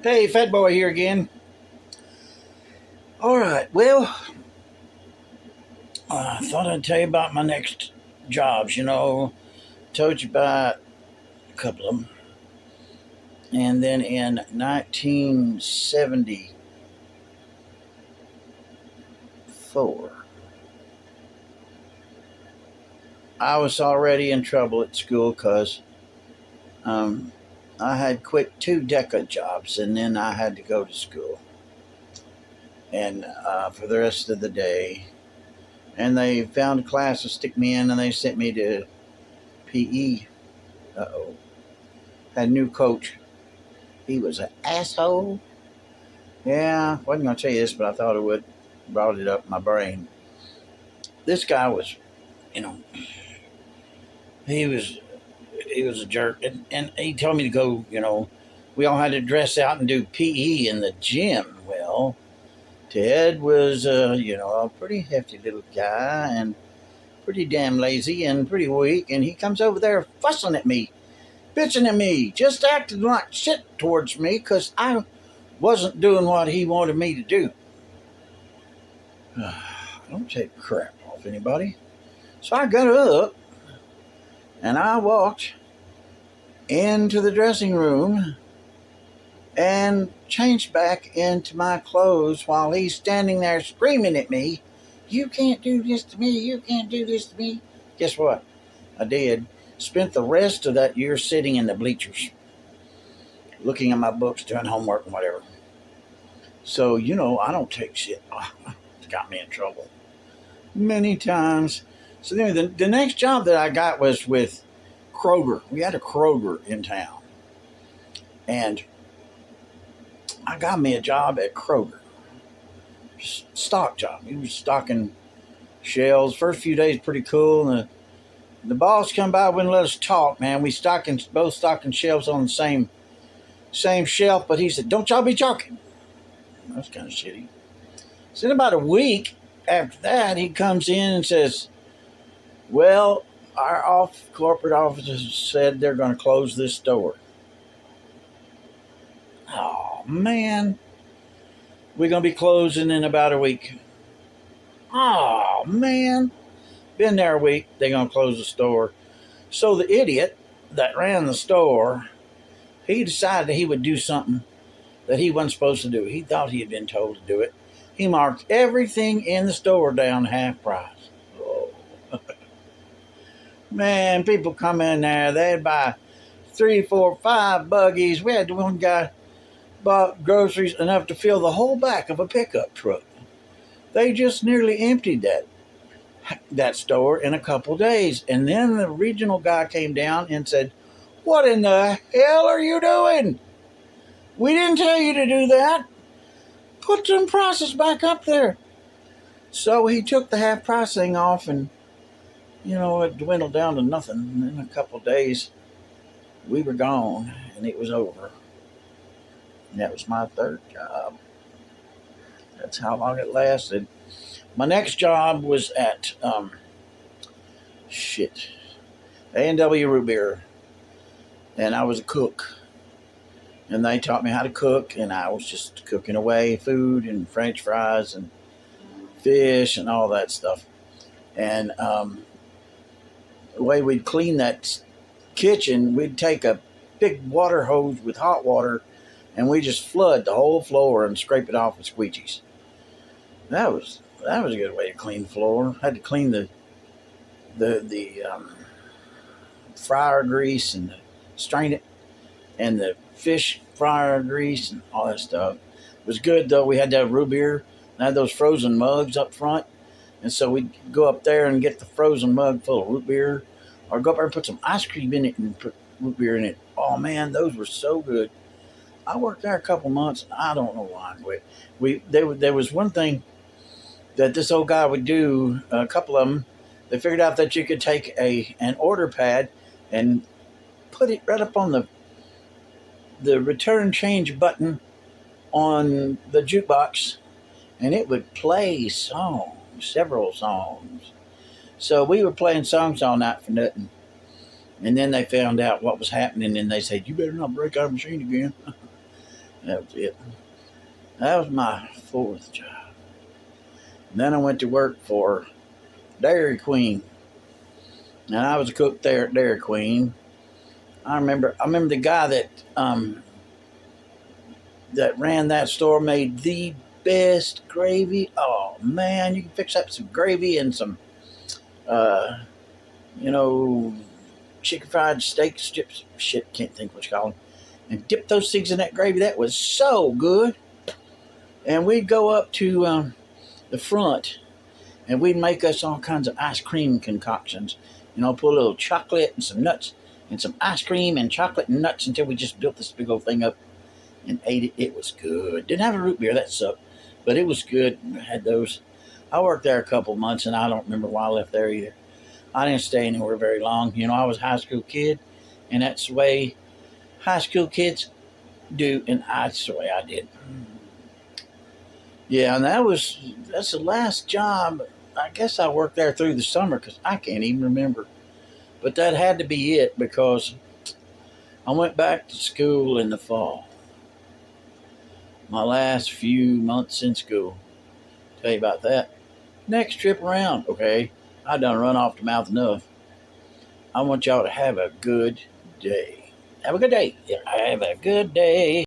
Hey, Fat Boy here again. All right, well, I thought I'd tell you about my next jobs. Told you about a couple of them. And then in 1974, I was already in trouble at school because um, I had quit two DECA jobs and then I had to go to school. And for the rest of the day, and they found a class to stick me in and they sent me to PE. Uh-oh. Had a new coach. He was an asshole. Yeah, wasn't gonna tell you this, but I thought it would. Brought it up in my brain. This guy was, you know, he was he was a jerk, and he told me to go. We all had to dress out and do PE in the gym. Well, Ted was, a pretty hefty little guy and pretty damn lazy and pretty weak, and he comes over there fussing at me, bitching at me, just acting like shit towards me because I wasn't doing what he wanted me to do. Don't take crap off anybody. So I got up and I walked into the dressing room and changed back into my clothes while he's standing there screaming at me, "You can't do this to me. You can't do this to me." Guess what? I did. Spent the rest of that year sitting in the bleachers, looking at my books, doing homework and whatever. So, I don't take shit. It's got me in trouble many times. So anyway, the next job that I got was with Kroger. We had a Kroger in town. And I got me a job at Kroger. Stock job. He was stocking shelves. First few days pretty cool. And the boss come by, wouldn't let us talk, man. We both stocking shelves on the same shelf, but he said, "Don't y'all be talking." That's kind of shitty. So in about a week after that, he comes in and says, "Well, our corporate officers said they're going to close this store." Oh, man. We're going to be closing in about a week. Oh, man. Been there a week. They're going to close the store. So the idiot that ran the store, he decided he would do something that he wasn't supposed to do. He thought he had been told to do it. He marked everything in the store down half price. Oh. Man, people come in there, they'd buy 3, 4, 5 buggies. We had one guy bought groceries enough to fill the whole back of a pickup truck. They just nearly emptied that store in a couple days. And then the regional guy came down and said, "What in the hell are you doing? We didn't tell you to do that. Put some prices back up there." So he took the half price thing off and, it dwindled down to nothing. And in a couple of days, we were gone and it was over. And that was my third job. That's how long it lasted. My next job was at, A&W Root Beer. And I was a cook. And they taught me how to cook, and I was just cooking away food and French fries and fish and all that stuff. And the way we'd clean that kitchen, we'd take a big water hose with hot water, and we just flood the whole floor and scrape it off with squeegees. That was a good way to clean the floor. Had to clean the fryer grease and strain it, and the fish fryer grease and all that stuff. It was good though. We had to have root beer and had those frozen mugs up front. And so we'd go up there and get the frozen mug full of root beer, or go up there and put some ice cream in it and put root beer in it. Oh man, those were so good. I worked there a couple months and I don't know why I quit. There was one thing that this old guy would do, a couple of them. They figured out that you could take an order pad and put it right up on the return change button on the jukebox, and it would play songs, several songs. So we were playing songs all night for nothing. And then they found out what was happening, and they said, "You better not break our machine again." That was it. That was my fourth job. And then I went to work for Dairy Queen, and I was a cook there at Dairy Queen. I remember the guy that ran that store made the best gravy. Oh man, you can fix up some gravy and some, uh, you know, chicken fried steak strips. Shit, can't think what you call them. And dip those things in that gravy. That was so good. And we'd go up to the front, and we'd make us all kinds of ice cream concoctions. Put a little chocolate and some nuts and some ice cream and chocolate and nuts until we just built this big old thing up and ate it. It was good. Didn't have a root beer, that sucked, but it was good. Had those. I worked there a couple months, and I don't remember why I left there either. I didn't stay anywhere very long. I was a high school kid, and that's the way high school kids do, and that's the way I did. Yeah, and that's the last job. I guess I worked there through the summer because I can't even remember. But that had to be it because I went back to school in the fall. My last few months in school. Tell you about that. Next trip around, okay? I done run off the mouth enough. I want y'all to have a good day. Have a good day. Yeah, have a good day.